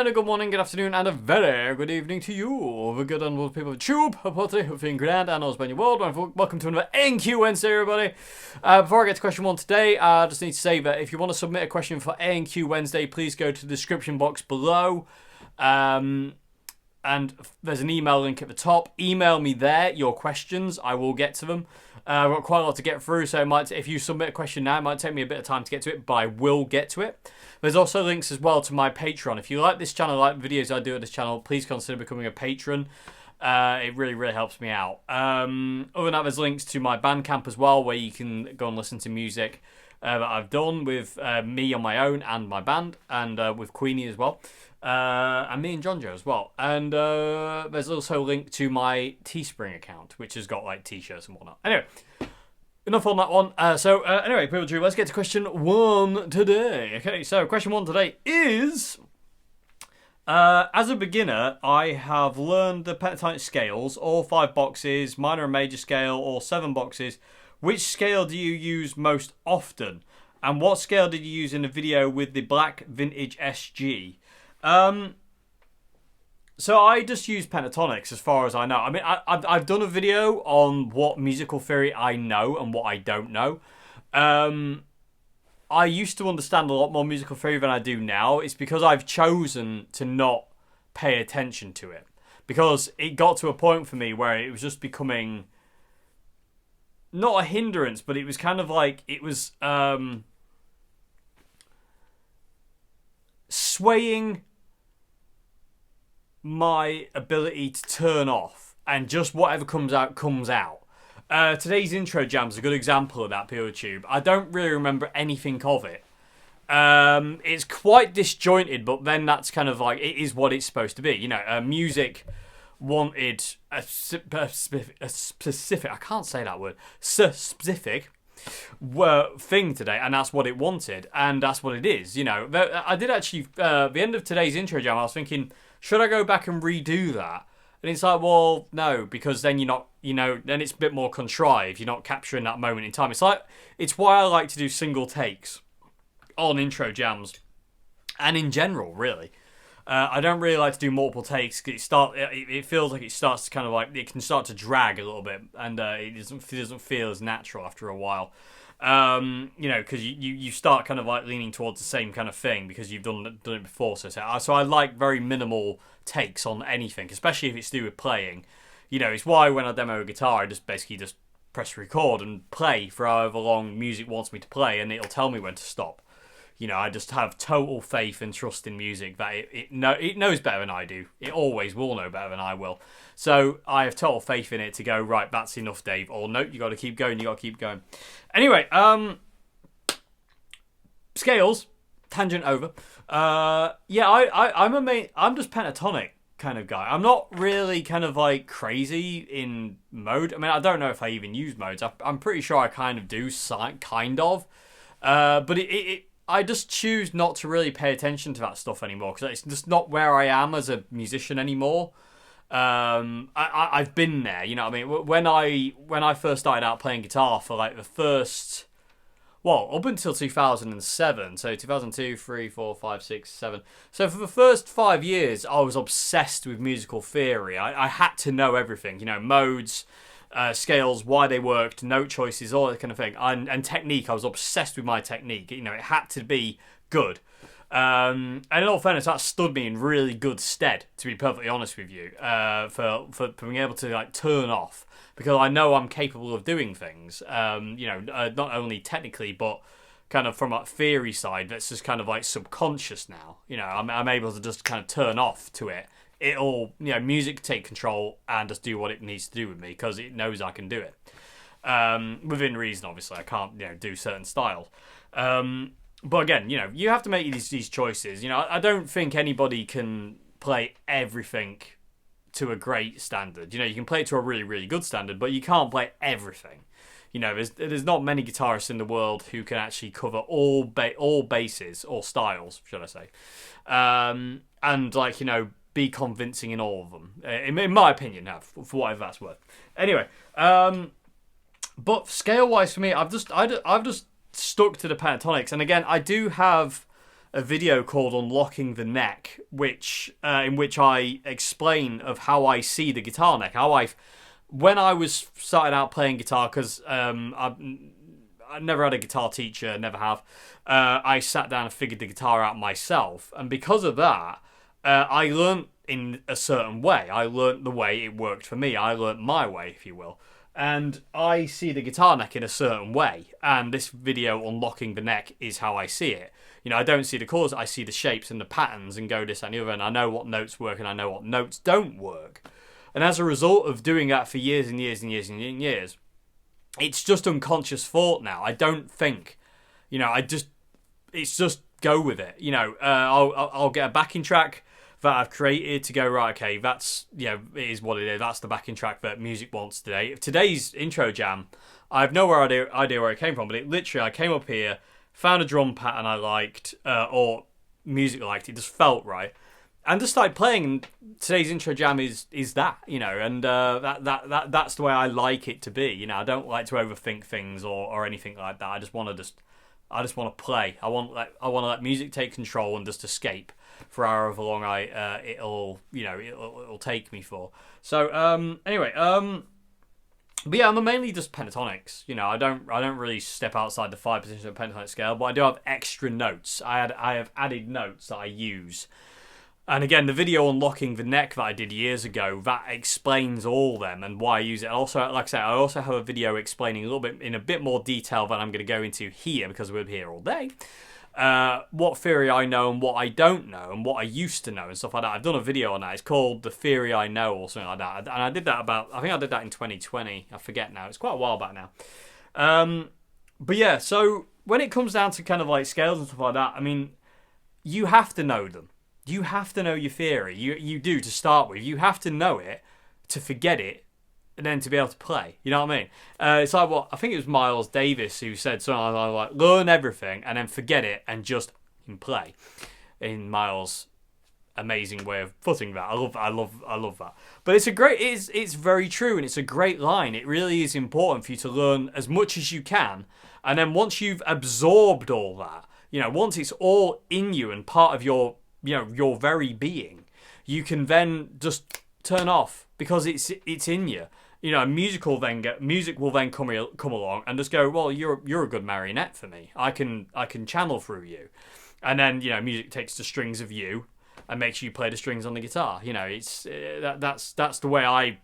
Good morning, good afternoon, and a very good evening to you, the good and wonderful people of Tube, hopefully, feeling grand, and also your world. Welcome to another A&Q Wednesday, everybody. Before I get to question one today, I just need to say that if you want to submit a question for A&Q Wednesday, please go to the description box below. And there's an email link at the top. Email me there your questions. I will get to them. I've got quite a lot to get through, so if you submit a question now, it might take me a bit of time to get to it, but I will get to it. There's also links as well to my Patreon. If you like this channel, like the videos I do at this channel, please consider becoming a patron. It really, really helps me out. Other than that, there's links to my Bandcamp as well, where you can go and listen to music that I've done with me on my own and my band, and with Queenie as well. And me and John Joe as well. And there's also a link to my Teespring account, which has got like t-shirts and whatnot. Anyway, enough on that one. Anyway, people do, let's get to question one today. Okay, so question one today is... as a beginner, I have learned the pentatonic scales, all 5 boxes, minor and major scale, all 7 boxes. Which scale do you use most often? And what scale did you use in the video with the Black Vintage SG? So I just use pentatonics as far as I know. I mean, I've done a video on what musical theory I know and what I don't know. I used to understand a lot more musical theory than I do now. It's because I've chosen to not pay attention to it. Because it got to a point for me where it was just becoming... not a hindrance, but it was kind of like... it was... swaying my ability to turn off, and just whatever comes out comes out. Today's intro jam is a good example of that, PeelTube. I don't really remember anything of it. It's quite disjointed, but then that's kind of like, it is what it's supposed to be. You know, music wanted a specific, I can't say that word, specific thing today, and that's what it wanted, and that's what it is. You know, I did actually, the end of today's intro jam, I was thinking, should I go back and redo that? And it's like, well, no, because then you're not, you know, then it's a bit more contrived. You're not capturing that moment in time. It's why I like to do single takes on intro jams, and in general, really. I don't really like to do multiple takes. It feels like it starts to kind of like, it can start to drag a little bit, and it doesn't feel as natural after a while. You know, because you start kind of like leaning towards the same kind of thing because you've done it before. So I like very minimal takes on anything, especially if it's to do with playing. You know, it's why when I demo a guitar, I just press record and play for however long music wants me to play, and it'll tell me when to stop. You know, I just have total faith and trust in music that it knows better than I do. It always will know better than I will. So I have total faith in it to go, right, that's enough, Dave. Or no, you got to keep going. You got to keep going. Anyway, scales, tangent over. I'm just pentatonic kind of guy. I'm not really kind of like crazy in mode. I mean, I don't know if I even use modes. I'm pretty sure I kind of do, kind of. But I just choose not to really pay attention to that stuff anymore because it's just not where I am as a musician anymore. I've been there, you know what I mean? When I first started out playing guitar for like the first, well, up until 2007, so 2002, 3, 4, 5, 6, 7. So for the first 5 years, I was obsessed with musical theory. I had to know everything, you know, modes, scales, why they worked, note choices, all that kind of thing. And technique, I was obsessed with my technique. You know, it had to be good. And in all fairness, that stood me in really good stead, to be perfectly honest with you, for being able to like turn off, because I know I'm capable of doing things, you know, not only technically, but kind of from a theory side, that's just kind of like subconscious now. You know, I'm able to just kind of turn off to it. It'll, you know, music take control and just do what it needs to do with me because it knows I can do it. Within reason, obviously. I can't, you know, do certain styles. But again, you know, you have to make these choices. You know, I don't think anybody can play everything to a great standard. You know, you can play it to a really, really good standard, but you can't play everything. You know, there's not many guitarists in the world who can actually cover all bases, or styles, should I say. And, like, you know, be convincing in all of them. In my opinion, for whatever that's worth. Anyway, but scale-wise for me, I've just stuck to the pentatonics, and again, I do have a video called "Unlocking the Neck," in which I explain of how I see the guitar neck. When I was starting out playing guitar, because I never had a guitar teacher, never have. I sat down and figured the guitar out myself, and because of that, I learned in a certain way. I learned the way it worked for me. I learned my way, if you will. And I see the guitar neck in a certain way. And this video, Unlocking the Neck, is how I see it. You know, I don't see the chords, I see the shapes and the patterns and go this and the other. And I know what notes work and I know what notes don't work. And as a result of doing that for years and years and years and years, it's just unconscious thought now. I don't think, you know, it's just go with it. You know, I'll get a backing track that I've created to go, right, okay, that's, you know, it is what it is. That's the backing track that music wants today. Today's intro jam, I have no idea where it came from, but it literally, I came up here, found a drum pattern I liked, or music I liked. It just felt right. And just started playing, and today's intro jam is that, you know, and that's the way I like it to be. You know, I don't like to overthink things or anything like that. I just want to play. I want to let music take control and just escape for however long it'll take me for. So anyway, but yeah, I'm mainly just pentatonics. You know, I don't really step outside the 5 position of the pentatonic scale, but I do have extra notes. I have added notes that I use. And again, the video Unlocking the Neck that I did years ago, that explains all them and why I use it. Also, like I said, I also have a video explaining a little bit in a bit more detail than I'm going to go into here because we're here all day. What theory I know and what I don't know and what I used to know and stuff like that. I've done a video on that. It's called The Theory I Know or something like that. And I did that I think I did that in 2020. I forget now. It's quite a while back now. But yeah, so when it comes down to kind of like scales and stuff like that, I mean, you have to know them. You have to know your theory. You do to start with. You have to know it to forget it and then to be able to play. You know what I mean? It's like what I think it was Miles Davis who said something like learn everything and then forget it and just play. In Miles' amazing way of putting that, I love that. But it's very true and it's a great line. It really is important for you to learn as much as you can, and then once you've absorbed all that, you know, once it's all in you and part of your, you know, your very being, you can then just turn off because it's in you. You know, music will then come along and just go, well, you're a good marionette for me. I can channel through you, and then, you know, music takes the strings of you and makes you play the strings on the guitar. You know, it's that's the way I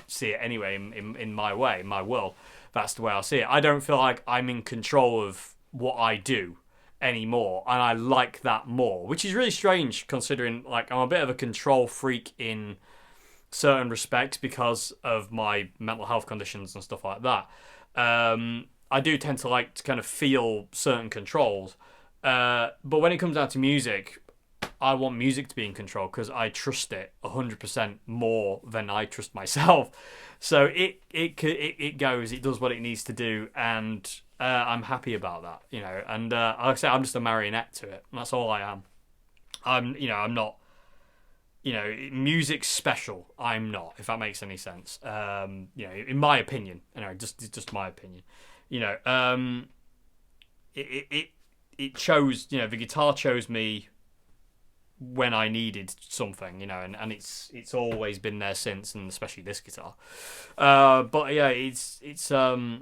see it anyway. In my way, in my world, that's the way I see it. I don't feel like I'm in control of what I do anymore, and I like that more, which is really strange considering like I'm a bit of a control freak in certain respects because of my mental health conditions and stuff like that. I do tend to like to kind of feel certain controls, but when it comes down to music, I want music to be in control because I trust it 100% more than I trust myself. So it goes, it does what it needs to do, and I'm happy about that, you know. And like I say, I'm just a marionette to it. And that's all I am. I'm not. You know, music's special. I'm not, if that makes any sense. In my opinion, just my opinion. It chose. The guitar chose me when I needed something, and it's always been there since, and especially this guitar. But yeah, it's a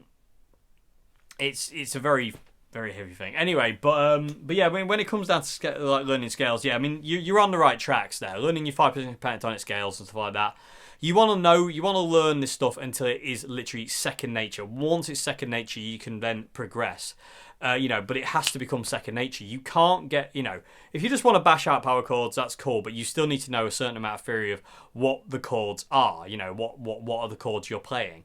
very very heavy thing. Anyway, but yeah, when it comes down to learning scales, yeah, I mean you're on the right tracks there. Learning your 5-position pentatonic scales and stuff like that. You want to learn this stuff until it is literally second nature. Once it's second nature, you can then progress. But it has to become second nature. You can't get, if you just want to bash out power chords, that's cool, but you still need to know a certain amount of theory of what the chords are, what are the chords you're playing,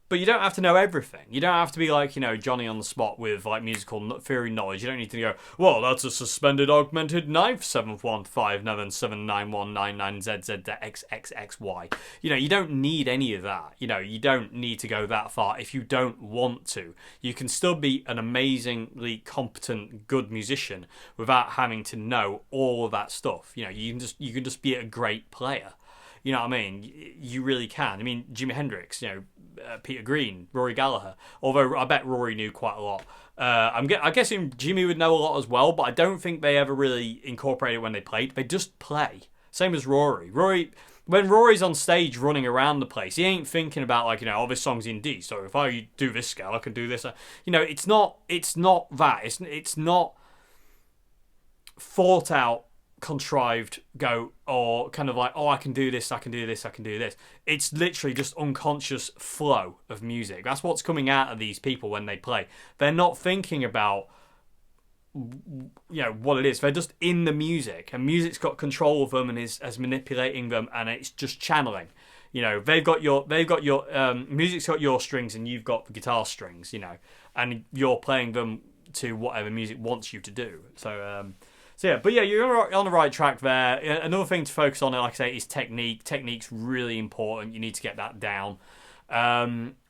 but you don't have to know everything. You don't have to be like, Johnny on the spot with like musical theory knowledge. You don't need to go, well, that's a suspended augmented ninth 715 79199 ZZXXXY. You don't need any of that. You don't need to go that far if you don't want to. You can still be an amazingly competent, good musician without having to know all of that stuff. You can just be a great player. You know what I mean? You really can. I mean, Jimi Hendrix, Peter Green, Rory Gallagher. Although I bet Rory knew quite a lot. I'm guessing Jimmy would know a lot as well, but I don't think they ever really incorporated it when they played. They just play. Same as Rory. When Rory's on stage running around the place, he ain't thinking about like, this song's in D, so if I do this scale, I can do this. It's not that. It's not thought out, contrived go, or kind of like, I can do this, I can do this, I can do this. It's literally just unconscious flow of music. That's what's coming out of these people when they play. They're not thinking about what it is. They're just in the music, and music's got control of them and is manipulating them, and it's just channeling. They've got your music's got your strings and you've got the guitar strings, and you're playing them to whatever music wants you to do. So yeah, but yeah, you're on the right track there. Another thing to focus on, like I say, is technique. Technique's really important. You need to get that down.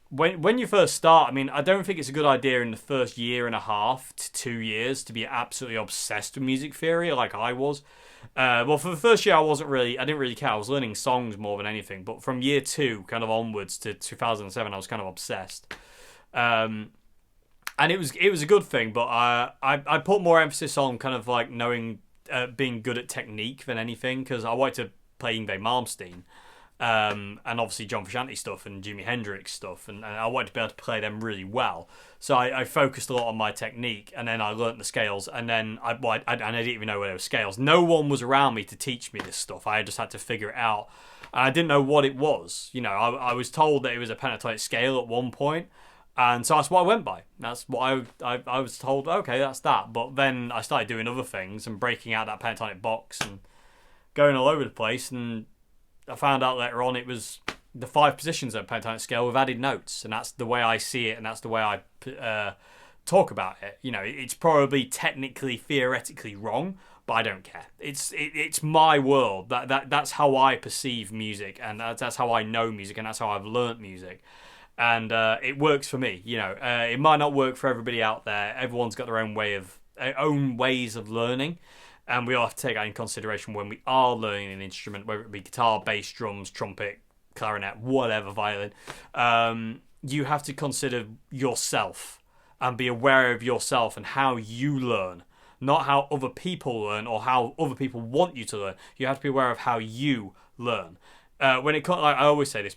When you first start, I mean, I don't think it's a good idea in the first year and a half to 2 years to be absolutely obsessed with music theory like I was. Well, for the first year, I didn't really care. I was learning songs more than anything. But from year 2 kind of onwards to 2007, I was kind of obsessed. And it was a good thing, but I put more emphasis on kind of like knowing, being good at technique than anything, because I wanted to play Yngwie Malmsteen, and obviously John Frusciante stuff and Jimi Hendrix stuff, and I wanted to be able to play them really well. So I focused a lot on my technique, and then I learnt the scales, and then I didn't even know where there were scales. No one was around me to teach me this stuff. I just had to figure it out. And I didn't know what it was. I was told that it was a pentatonic scale at one point. And so that's what I went by. That's what I was told, okay, that's that. But then I started doing other things and breaking out that pentatonic box and going all over the place. And I found out later on it was the 5 positions of a pentatonic scale with added notes. And that's the way I see it, and that's the way I talk about it. It's probably technically, theoretically wrong, but I don't care. It's my world. That's how I perceive music, and that's how I know music, and that's how I've learnt music. And it works for me. It might not work for everybody out there. Everyone's got their own ways of learning, and we all have to take that in consideration when we are learning an instrument, whether it be guitar, bass, drums, trumpet, clarinet, whatever, violin. You have to consider yourself and be aware of yourself and how you learn, not how other people learn or how other people want you to learn. You have to be aware of how you learn. When it comes, like I always say this,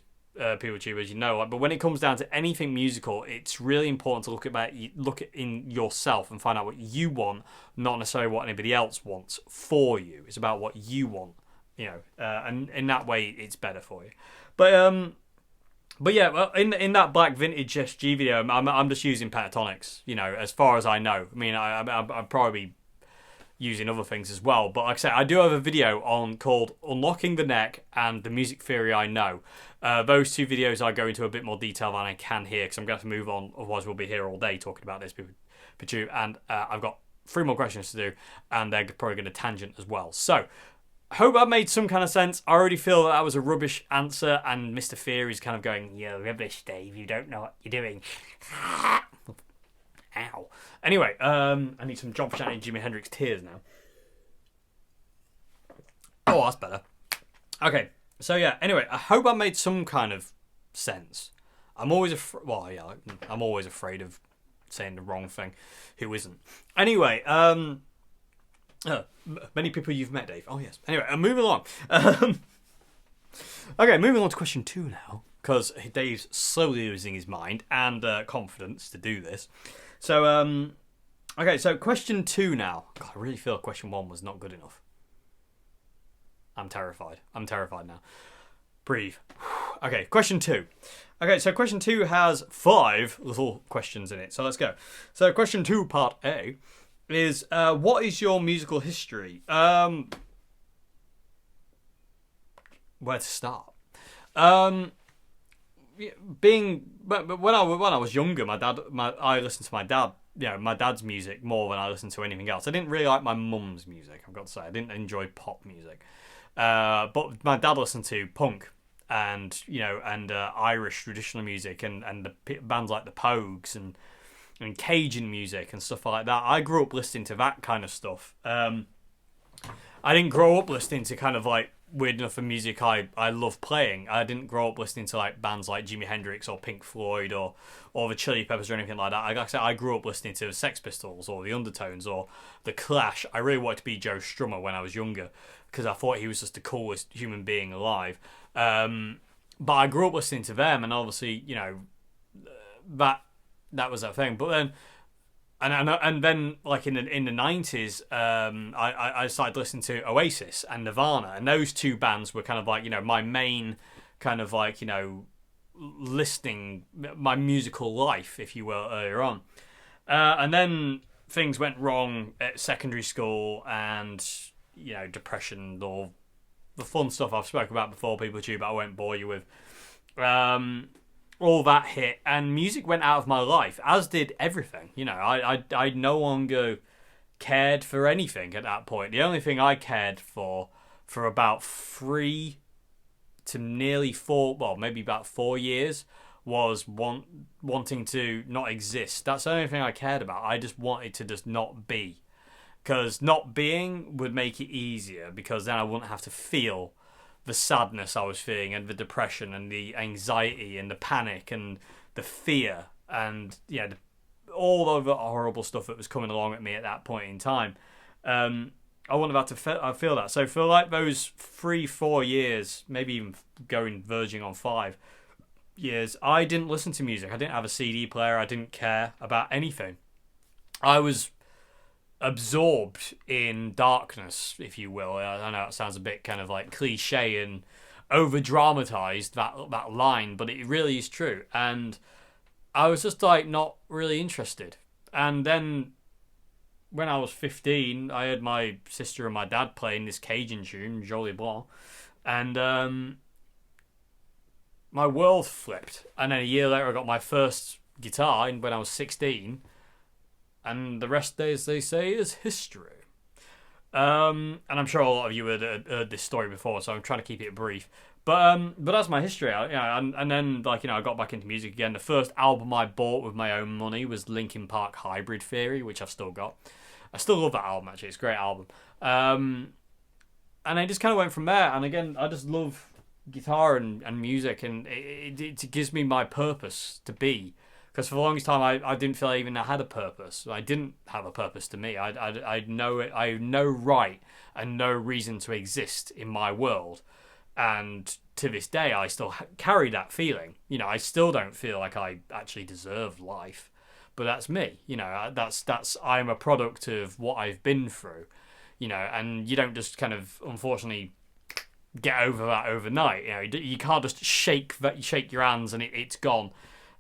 people tubers, but when it comes down to anything musical, it's really important to look at in yourself and find out what you want, not necessarily what anybody else wants for you. It's about what you want, and in that way it's better for you. But But yeah, well, in that Black Vintage SG video, I'm just using Pentatonics, as far as I know. I mean, I'm probably using other things as well. But like I say, I do have a video called Unlocking the Neck and the Music Theory I Know. Those two videos I go into a bit more detail than I can here because I'm going to have to move on. Otherwise, we'll be here all day talking about this. And I've got 3 more questions to do, and they're probably going to tangent as well. So, hope that made some kind of sense. I already feel that was a rubbish answer, and Mr. Theory's kind of going, "You're rubbish, Dave. You don't know what you're doing." Ow. Anyway, I need some John Frusciante and Jimi Hendrix tears now. Oh, that's better. Okay, so yeah. Anyway, I hope I made some kind of sense. I'm always I'm always afraid of saying the wrong thing. Who isn't? Anyway, many people you've met, Dave. Oh, yes. Anyway, I'm moving along. Okay, moving on to question 2 now, because Dave's slowly losing his mind and confidence to do this. So, okay, so question 2 now. God, I really feel question 1 was not good enough. I'm terrified. I'm terrified now. Breathe. Okay, question 2. Okay, so question 2 has 5 little questions in it. So let's go. So question 2, part A, is what is your musical history? Where to start? But when I was younger, I listened to my dad. My dad's music more than I listened to anything else. I didn't really like my mum's music. I've got to say, I didn't enjoy pop music. But my dad listened to punk and Irish traditional music and the bands like the Pogues and Cajun music and stuff like that. I grew up listening to that kind of stuff. I didn't grow up listening to kind of like weird enough of music I love playing. I didn't grow up listening to like bands like Jimi Hendrix or Pink Floyd or the Chili Peppers or anything like that. Like I said, I grew up listening to the Sex Pistols or the Undertones or the Clash. I really wanted to be Joe Strummer when I was younger because I thought he was just the coolest human being alive. But I grew up listening to them, and obviously, that was that thing. But then, and then, like in the 90s, I started listening to Oasis and Nirvana, and those two bands were kind of like my main kind of like listening, my musical life, if you will, earlier on. And then things went wrong at secondary school, and depression, or the fun stuff I've spoken about before, people too, but I won't bore you with. All that hit, and music went out of my life, as did everything. I no longer cared for anything at that point. The only thing I cared for about 3 to nearly 4, well, maybe about 4 years, was wanting to not exist. That's the only thing I cared about. I just wanted to just not be. Because not being would make it easier, because then I wouldn't have to feel the sadness I was feeling and the depression and the anxiety and the panic and the fear and all of the horrible stuff that was coming along at me at that point in time. I wouldn't have had to feel that. So for like those 3-4 years, maybe even verging on 5 years, I didn't listen to music. I didn't have a CD player. I didn't care about anything. I was absorbed in darkness, if you will. I know it sounds a bit kind of like cliche and over dramatized, that line, but it really is true. And I was just like not really interested. And then when I was 15, I heard my sister and my dad playing this Cajun tune, Jolie Blanc, and my world flipped. And then a year later, I got my first guitar when I was 16. And the rest, as they say, is history. And I'm sure a lot of you had heard this story before, so I'm trying to keep it brief. But that's my history. And then I got back into music again. The first album I bought with my own money was Linkin Park Hybrid Theory, which I've still got. I still love that album, actually. It's a great album. And I just kind of went from there. And again, I just love guitar and music, and it gives me my purpose to be. Because for the longest time, I didn't feel I even had a purpose. I didn't have a purpose to me. I know it. I have no right and no reason to exist in my world. And to this day, I still carry that feeling. I still don't feel like I actually deserve life. But that's me. That's I'm a product of what I've been through. And you don't just kind of, unfortunately, get over that overnight. You know, you can't just shake your hands and it's gone.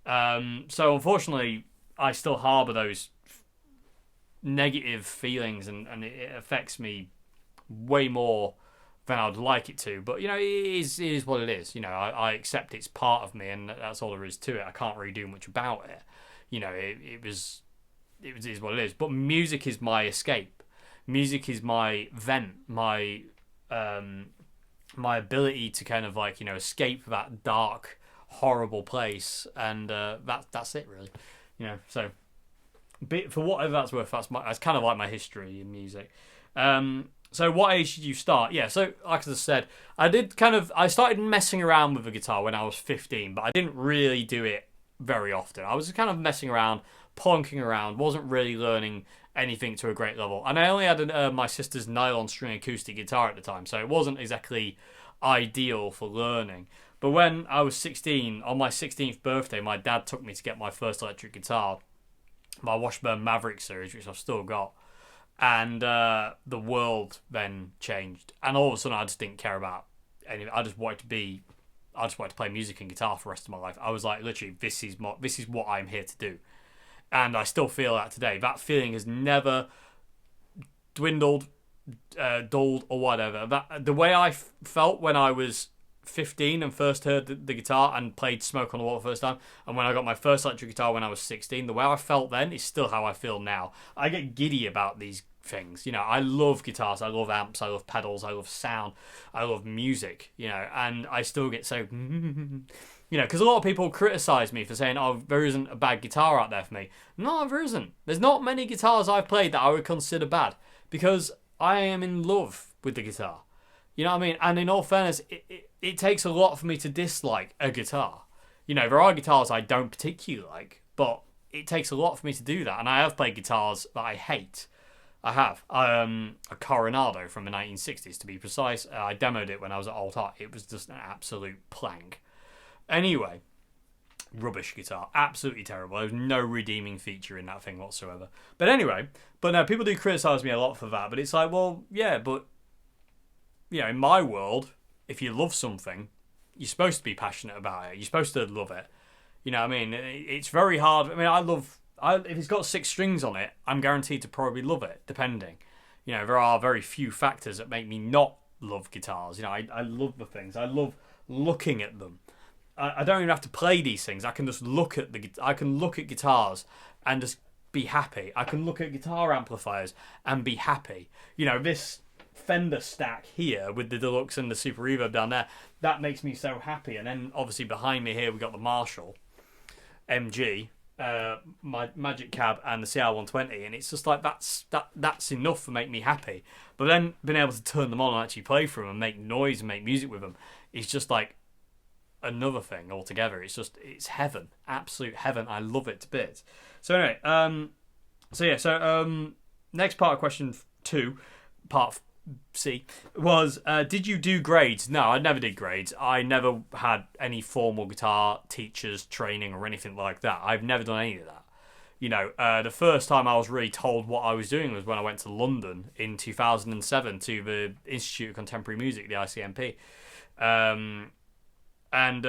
So unfortunately, I still harbour those negative feelings, and it affects me way more than I'd like it to. But you know, it is what it is. You know, I accept it's part of me, and that's all there is to it. I can't really do much about it. You know, it is what it is. But music is my escape. Music is my vent, my ability to kind of like, you know, escape that dark, horrible place, and that's it really. You know, so for whatever that's worth, that's kind of like my history in music. So what age did you start? Yeah, so like I said, I started messing around with the guitar when I was 15, but I didn't really do it very often. I was kind of messing around, plonking around, wasn't really learning anything to a great level. And I only had my sister's nylon string acoustic guitar at the time, so it wasn't exactly ideal for learning. But when I was 16, on my 16th birthday, my dad took me to get my first electric guitar, my Washburn Maverick series, which I've still got. And the world then changed, and all of a sudden I just didn't care about anything. I just wanted to play music and guitar for the rest of my life. I was like, literally, this is what I'm here to do, and I still feel that today. That feeling has never dwindled, dulled, or whatever. The way I felt when I was 15 and first heard the guitar and played Smoke on the Water first time, and when I got my first electric guitar when I was 16, the way I felt then is still how I feel now. I get giddy about these things. You know, I love guitars, I love amps, I love pedals, I love sound, I love music, you know, and I still get so you know, because a lot of people criticize me for saying, oh, there isn't a bad guitar out there for me. No, there isn't. There's not many guitars I've played that I would consider bad, because I am in love with the guitar. You know what I mean? And in all fairness, it takes a lot for me to dislike a guitar. You know, there are guitars I don't particularly like, but it takes a lot for me to do that. And I have played guitars that I hate. I have. A Coronado from the 1960s, to be precise. I demoed it when I was at Alt Art. It was just an absolute plank. Anyway, rubbish guitar. Absolutely terrible. There's no redeeming feature in that thing whatsoever. But anyway, no, people do criticise me a lot for that. But it's like, well, yeah, but you know, in my world, if you love something, you're supposed to be passionate about it. You're supposed to love it. You know what I mean? It's very hard. I mean, if it's got 6 strings on it, I'm guaranteed to probably love it, depending. You know, there are very few factors that make me not love guitars. You know, I love the things. I love looking at them. I don't even have to play these things. I can just look at guitars and just be happy. I can look at guitar amplifiers and be happy. You know, this Fender stack here with the Deluxe and the Super Reverb down there, that makes me so happy. And then obviously behind me here we got the Marshall MG, my Magic Cab, and the CR120, and it's just like that's enough to make me happy. But then being able to turn them on and actually play for them and make noise and make music with them is just like another thing altogether. It's heaven, absolute heaven. I love it to bits. So anyway, next part of question 2, part C, was did you do grades? No, I never did grades. I never had any formal guitar teachers training or anything like that. I've never done any of that. You know, the first time I was really told what I was doing was when I went to London in 2007 to the Institute of Contemporary Music, the ICMP. And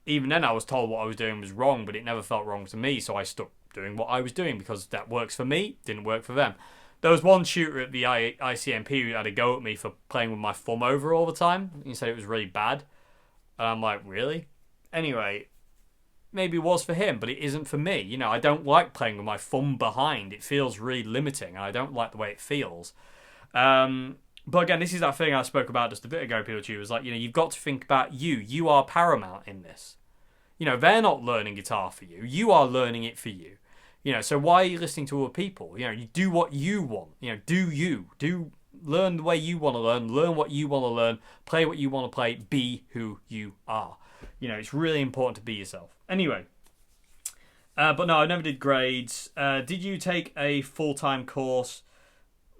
even then I was told what I was doing was wrong, but it never felt wrong to me, so I stuck doing what I was doing because that works for me, didn't work for them. There was one tutor at the ICMP who had a go at me for playing with my thumb over all the time. He said it was really bad. And I'm like, really? Anyway, maybe it was for him, but it isn't for me. You know, I don't like playing with my thumb behind. It feels really limiting, and I don't like the way it feels. But again, this is that thing I spoke about just a bit ago, Pikachu. Was like, you know, you've got to think about you. You are paramount in this. You know, they're not learning guitar for you. You are learning it for you. You know, so why are you listening to other people? You know, you do what you want. You know, learn the way you want to learn what you want to learn, play what you want to play, be who you are. You know, it's really important to be yourself. Anyway, but no, I never did grades. Did you take a full-time course?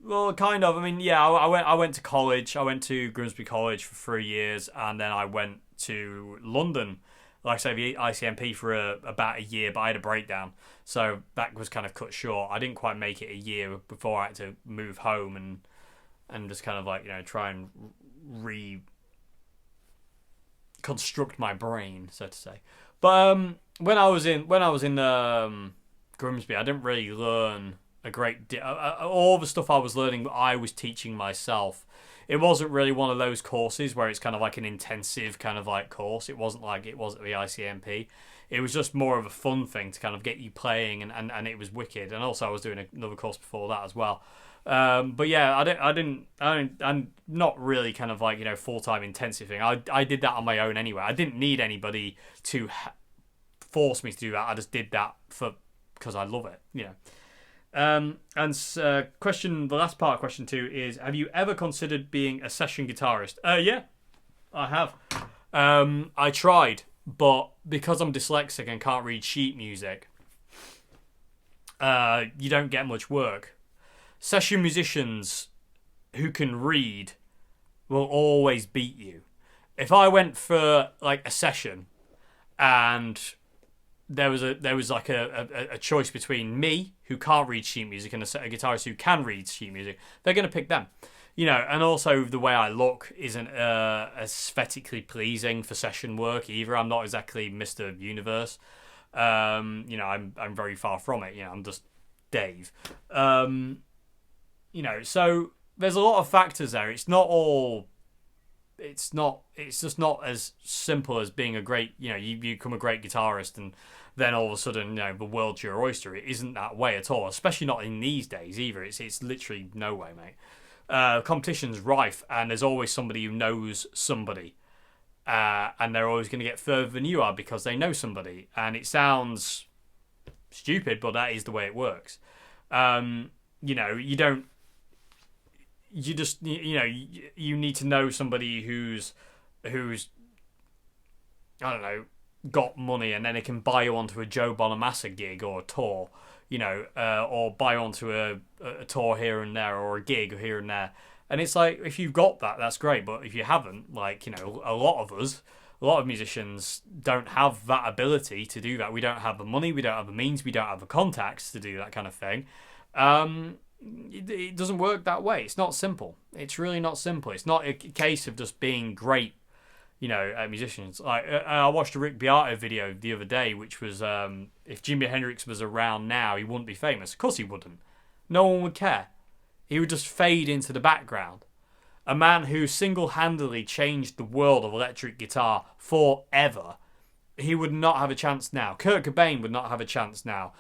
Well, kind of. I mean, yeah, I went to college. I went to Grimsby College for 3 years, and then I went to London, like I say, the ICMP for about a year, but I had a breakdown. So that was kind of cut short. I didn't quite make it a year before I had to move home and just kind of like, you know, try and construct my brain, so to say. But when I was in Grimsby, I didn't really learn a great deal. All the stuff I was learning, I was teaching myself. It wasn't really one of those courses where it's kind of like an intensive kind of like course. It wasn't like it was at the ICMP. It was just more of a fun thing to kind of get you playing, and it was wicked. And also I was doing another course before that as well. But yeah, I'm not really kind of like, full-time intensive thing. I did that on my own anyway. I didn't need anybody to force me to do that. I just did that because I love it, And the last part of question 2 is, have you ever considered being a session guitarist? Yeah, I have. I tried, but because I'm dyslexic and can't read sheet music, you don't get much work. Session musicians who can read will always beat you. If I went for like a session and there was like a choice between me, who can't read sheet music, and a guitarist who can read sheet music, they're going to pick them. And also the way I look isn't aesthetically pleasing for session work either. I'm not exactly Mr. Universe. I'm very far from it. I'm just Dave. So there's a lot of factors there. It's just not as simple as being a great, you become a great guitarist and then all of a sudden, the world's your oyster. It isn't that way at all, especially not in these days either. It's literally no way, mate. Competition's rife, and there's always somebody who knows somebody. And they're always going to get further than you are because they know somebody. And it sounds stupid, but that is the way it works. You need to know somebody who's I don't know, got money, and then it can buy you onto a Joe Bonamassa gig or a tour, or buy onto a tour here and there, or a gig here and there. And it's like, if you've got that, that's great. But if you haven't, a lot of musicians don't have that ability to do that. We don't have the money, we don't have the means, we don't have the contacts to do that kind of thing. It doesn't work that way. It's not simple. It's really not simple. It's not a case of just being great, musicians. I watched a Rick Beato video the other day, which was, if Jimi Hendrix was around now, he wouldn't be famous. Of course he wouldn't. No one would care. He would just fade into the background. A man who single-handedly changed the world of electric guitar forever. He would not have a chance now. Kurt Cobain would not have a chance now.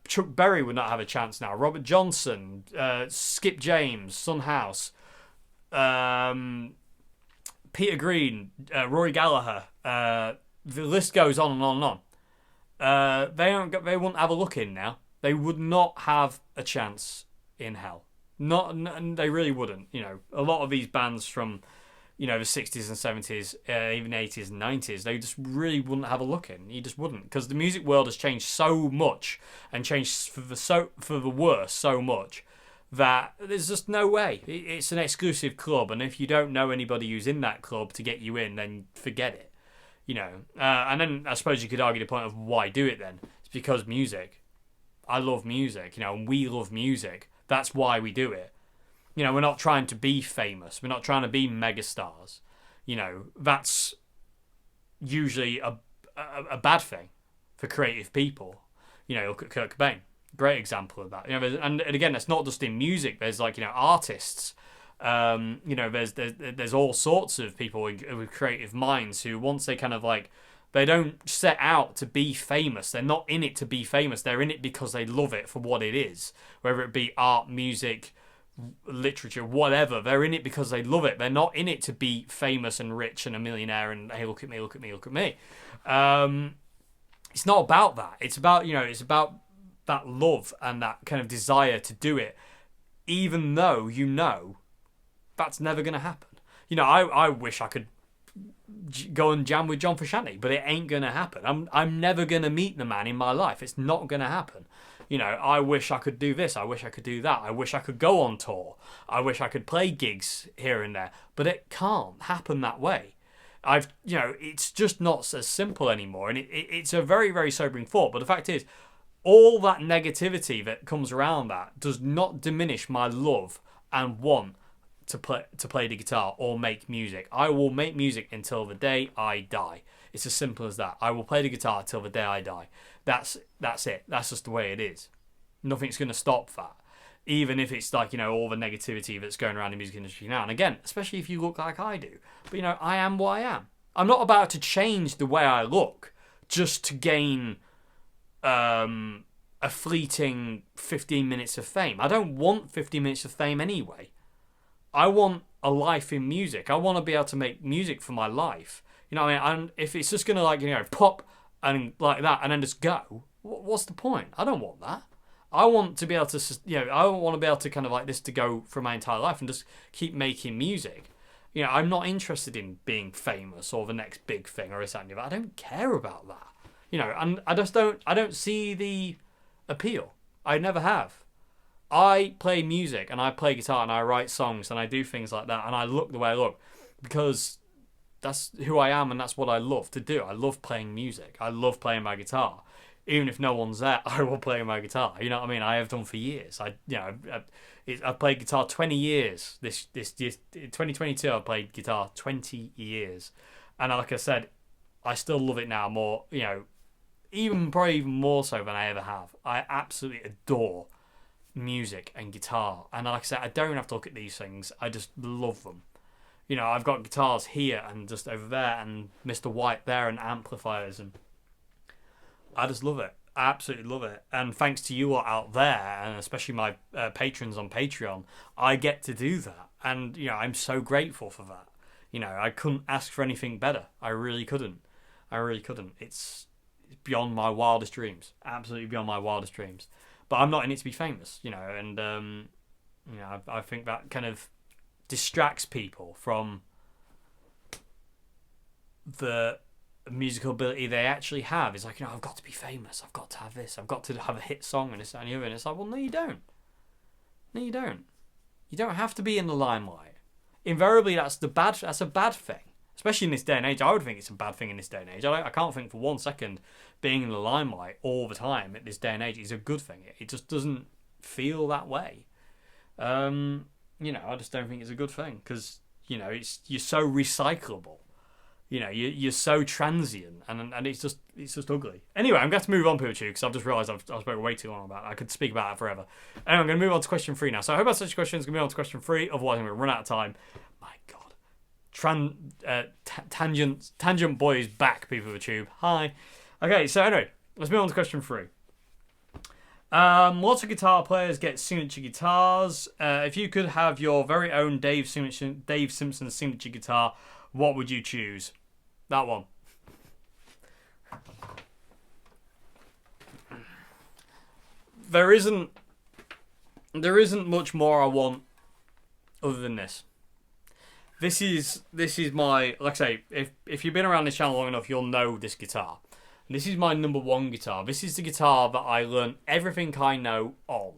Chuck Berry would not have a chance now. Robert Johnson, Skip James, Son House, Peter Green, Rory Gallagher. The list goes on and on and on. They wouldn't have a look in now. They would not have a chance in hell. They really wouldn't. A lot of these bands from, the 60s and 70s, even 80s and 90s, they just really wouldn't have a look in. You just wouldn't, because the music world has changed so much and changed for the worse so much that there's just no way. It's an exclusive club, and if you don't know anybody who's in that club to get you in, then forget it. And then I suppose you could argue the point of why do it then. It's because music. I love music, and we love music. That's why we do it. We're not trying to be famous. We're not trying to be megastars. That's usually a bad thing for creative people. Look at Kurt Cobain. Great example of that. And again, that's not just in music. There's artists. There's all sorts of people with creative minds who, once they kind of they don't set out to be famous. They're not in it to be famous. They're in it because they love it for what it is. Whether it be art, music, literature, whatever. They're in it because they love it. They're not in it to be famous and rich and a millionaire and, hey, look at me, look at me, look at me. It's not about that. It's about, it's about that love and that kind of desire to do it, even though that's never going to happen. I wish I could go and jam with John Frusciante, but it ain't gonna happen. I'm never gonna meet the man in my life. It's not gonna happen. I wish I could do this. I wish I could do that. I wish I could go on tour. I wish I could play gigs here and there, but it can't happen that way. It's just not as simple anymore, and it's a very, very sobering thought. But the fact is, all that negativity that comes around that does not diminish my love and want to play the guitar or make music. I will make music until the day I die. It's as simple as that. I will play the guitar till the day I die. That's it. That's just the way it is. Nothing's going to stop that. Even if it's like, all the negativity that's going around the music industry now. And again, especially if you look like I do. But, I am what I am. I'm not about to change the way I look just to gain a fleeting 15 minutes of fame. I don't want 15 minutes of fame anyway. I want a life in music. I want to be able to make music for my life. You know what I mean? And if it's just going to pop and like that and then just go, what's the point? I don't want that. I want to be able to, I want to be able to kind of like this to go for my entire life and just keep making music. I'm not interested in being famous or the next big thing or this and that. I don't care about that. And I don't see the appeal. I never have. I play music and I play guitar and I write songs and I do things like that and I look the way I look because that's who I am and that's what I love to do. I love playing music. I love playing my guitar. Even if no one's there, I will play my guitar. You know what I mean? I have done for years. I've played guitar 20 years. This 2022, I've played guitar 20 years, and like I said, I still love it now more. Probably even more so than I ever have. I absolutely adore music and guitar, and like I said, I don't have to look at these things. I just love them. I've got guitars here and just over there, and Mr. White there, and amplifiers and. I just love it. I absolutely love it. And thanks to you lot out there, and especially my patrons on Patreon, I get to do that. And, I'm so grateful for that. I couldn't ask for anything better. I really couldn't. It's beyond my wildest dreams. Absolutely beyond my wildest dreams. But I'm not in it to be famous, and, I think that kind of distracts people from the musical ability they actually have. It's like, I've got to be famous, I've got to have this, I've got to have a hit song and this and the other, and it's like, well, no you don't have to be in the limelight. Invariably that's a bad thing, especially in this day and age. I would think it's a bad thing in this day and age. I can't think for 1 second being in the limelight all the time at this day and age is a good thing. It just doesn't feel that way. I just don't think it's a good thing because you're so recyclable. You're so transient, and it's just ugly. Anyway, I'm going to move on, Poochoo, because I've just realised I've spoken way too long about it. I could speak about it forever. Anyway, I'm going to move on to question 3 now. So I hope I answered your questions. I'm going to move on to question 3, otherwise I'm going to run out of time. My God. Tangent Boy is back, people of the tube. Hi. Okay, so anyway, let's move on to question 3. Lots of guitar players get signature guitars. If you could have your very own Dave Simpson signature guitar, what would you choose? That one. There isn't much more I want other than this. This is my, like I say, if you've been around this channel long enough, you'll know this guitar. And this is my number 1 guitar. This is the guitar that I learned everything I know on.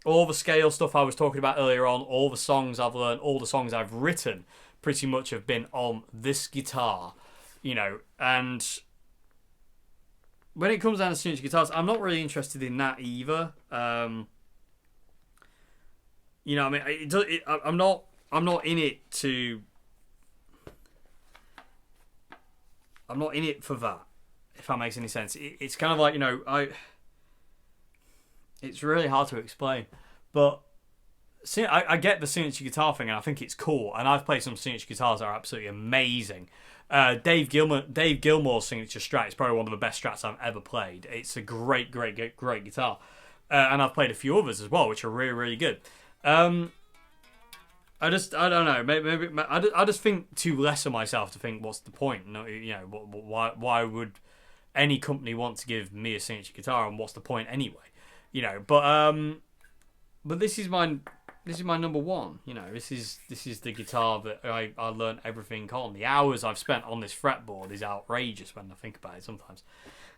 All the scale stuff I was talking about earlier on, all the songs I've learned, all the songs I've written, pretty much have been on this guitar, and when it comes down to signature guitars, I'm not really interested in that either. I'm not in it to. I'm not in it for that, if that makes any sense. It's kind of like, it's really hard to explain, but I get the signature guitar thing, and I think it's cool. And I've played some signature guitars that are absolutely amazing. Dave Gilmour's signature Strat is probably one of the best Strats I've ever played. It's a great guitar, and I've played a few others as well, which are really, really good. I don't know. Maybe I just think too less of myself to think what's the point. No, why would any company want to give me a signature guitar, and what's the point anyway? But this is my number 1. This is the guitar that I learned everything on. The hours I've spent on this fretboard is outrageous when I think about it sometimes.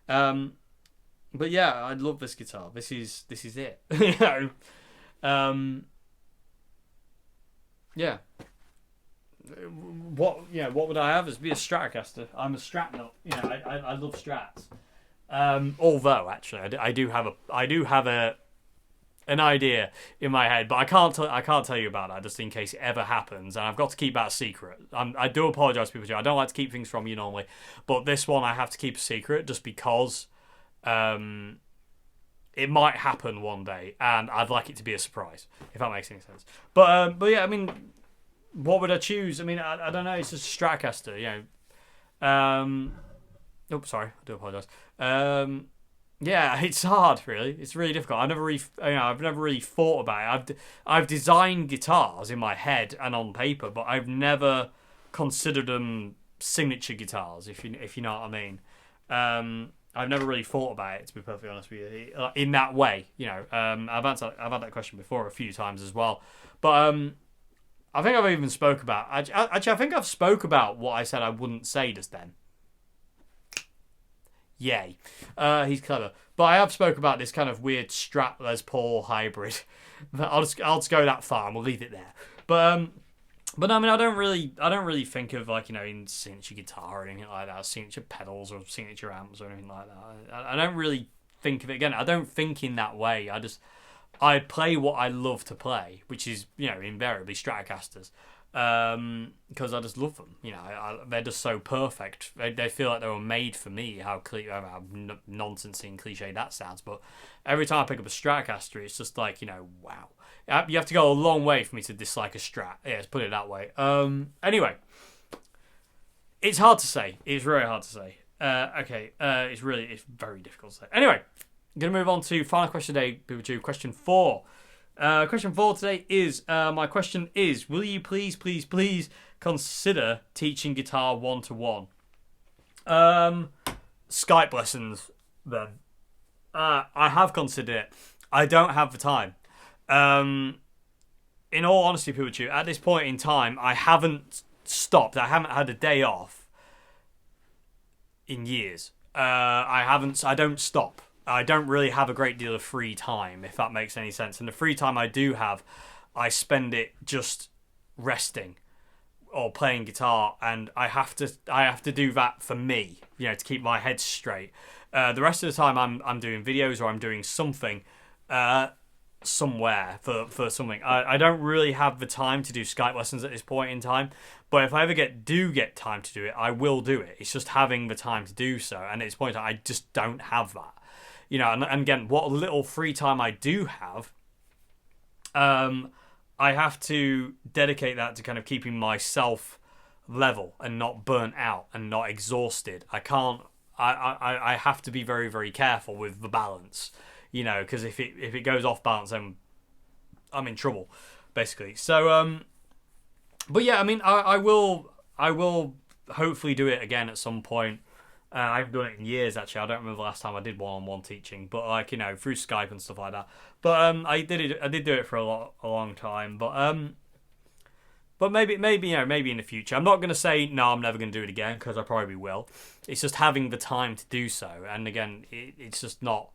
But yeah, I love this guitar. This is it. Yeah. What would I have? As be a Stratocaster. I'm a Strat nut. I love Strats. Although actually, I do have a an idea in my head, but I can't tell you about that just in case it ever happens, and I've got to keep that secret. I do apologise to people too. I don't like to keep things from you normally, but this one I have to keep a secret just because it might happen one day, and I'd like it to be a surprise, if that makes any sense. But yeah, I mean, what would I choose? I mean, I don't know. It's just Stratocaster, you know. Oh, sorry, I do apologise. Yeah, it's hard, really. It's really difficult. I've never really thought about it. I've designed guitars in my head and on paper, but I've never considered them signature guitars, if you know what I mean. I've never really thought about it, to be perfectly honest with you, in that way. You know, I've had that question before a few times as well, but I think I've even spoke about. Actually, I think I've spoke about what I said I wouldn't say just then. Yay. He's clever. But I have spoke about this kind of weird Strat Les Paul hybrid. I'll just go that far and we'll leave it there. But no, I mean, I don't really think of, like, you know, in signature guitar or anything like that, signature pedals or signature amps or anything like that. I don't really think of it. Again, I don't think in that way. I play what I love to play, which is, you know, invariably Stratocasters. Because I just love them, you know. They're just so perfect. They feel like they were made for me. How nonsensy and cliche that sounds, but every time I pick up a Stratocaster, it's just like, you know, wow. You have to go a long way for me to dislike a Strat. Yeah, let's put it that way. Anyway, it's hard to say. It's really hard to say. Okay, it's very difficult to say. Anyway, I'm gonna move on to final question today, people. To question 4. Question 4 today is, my question is, will you please consider teaching guitar 1-to-1? Skype lessons, then. I have considered it. I don't have the time. In all honesty, Poochoo, at this point in time, I haven't stopped. I haven't had a day off in years. I don't stop. I don't really have a great deal of free time, if that makes any sense. And the free time I do have, I spend it just resting or playing guitar, and I have to do that for me, you know, to keep my head straight. The rest of the time, I'm doing videos or I'm doing something somewhere for something. I don't really have the time to do Skype lessons at this point in time, but if I ever do get time to do it, I will do it. It's just having the time to do so, and at this point, I just don't have that. You know, and again, what little free time I do have, I have to dedicate that to kind of keeping myself level and not burnt out and not exhausted. I have to be very, very careful with the balance, you know, because if it goes off balance, then I'm in trouble, basically. So, but yeah, I mean, I will hopefully do it again at some point. I haven't done it in years, actually. I don't remember the last time I did one-on-one teaching, but, like, you know, through Skype and stuff like that. But I did do it for a long time. But maybe you know, maybe in the future. I'm not going to say no, I'm never going to do it again, because I probably will. It's just having the time to do so. And again, it's just not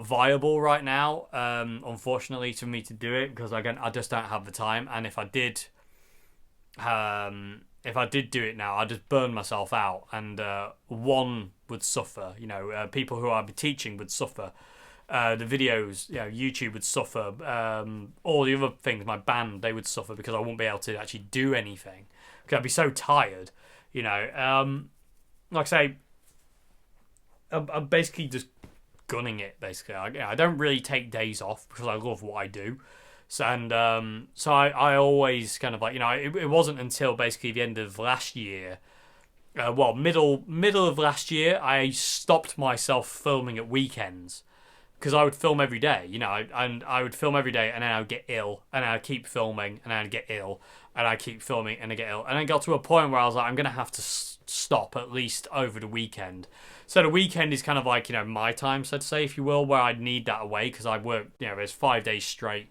viable right now, unfortunately, for me to do it, because again, I just don't have the time. And if I did do it now, I'd just burn myself out, and one would suffer. You know, people who I'd be teaching would suffer. The videos, you know, YouTube would suffer. All the other things, my band, they would suffer, because I wouldn't be able to actually do anything, because I'd be so tired. You know, like I say, I'm basically just gunning it. Basically, I don't really take days off because I love what I do. So, so I always kind of, like, you know, it wasn't until basically the end of last year, middle of last year, I stopped myself filming at weekends, because I would film every day, you know, and I would film every day, and then I would get ill, and I'd keep filming, and I'd get ill, and I'd keep filming, and I'd get ill, and I got to a point where I was like, I'm going to have to stop at least over the weekend. So the weekend is kind of like, you know, my time, so to say, if you will, where I'd need that away, because I work, you know, there's 5 days straight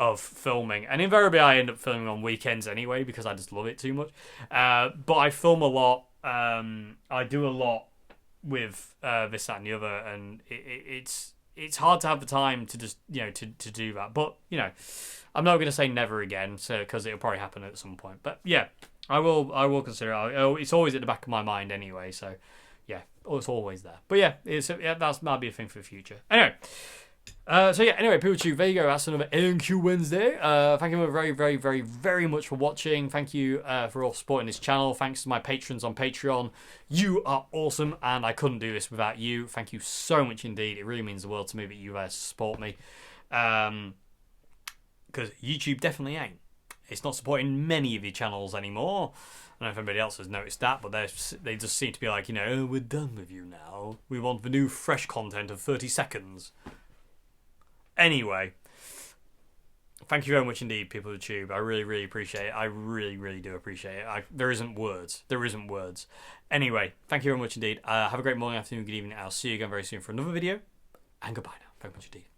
of filming, and invariably I end up filming on weekends anyway, because I just love it too much. But I film a lot. I do a lot with this, that, and the other, and it's hard to have the time to just, you know, to do that. But, you know, I'm not going to say never again, so, because it'll probably happen at some point. But yeah, I will consider it. It's always at the back of my mind anyway, so yeah, it's always there. But yeah, that might be a thing for the future. Anyway, So yeah, anyway, PeopleTube, there you go. That's another ANQ Wednesday. Thank you very, very, very, very much for watching. Thank you for all supporting this channel. Thanks to my patrons on Patreon. You are awesome, and I couldn't do this without you. Thank you so much indeed. It really means the world to me that you guys support me. Because YouTube definitely ain't. It's not supporting many of your channels anymore. I don't know if anybody else has noticed that, but they just seem to be like, oh, we're done with you now. We want the new fresh content of 30 seconds. Anyway, thank you very much indeed, people of the tube. I really, really appreciate it. I really, really do appreciate it. There isn't words. There isn't words. Anyway, thank you very much indeed. Have a great morning, afternoon, good evening. I'll see you again very soon for another video. And goodbye now. Thank you much indeed.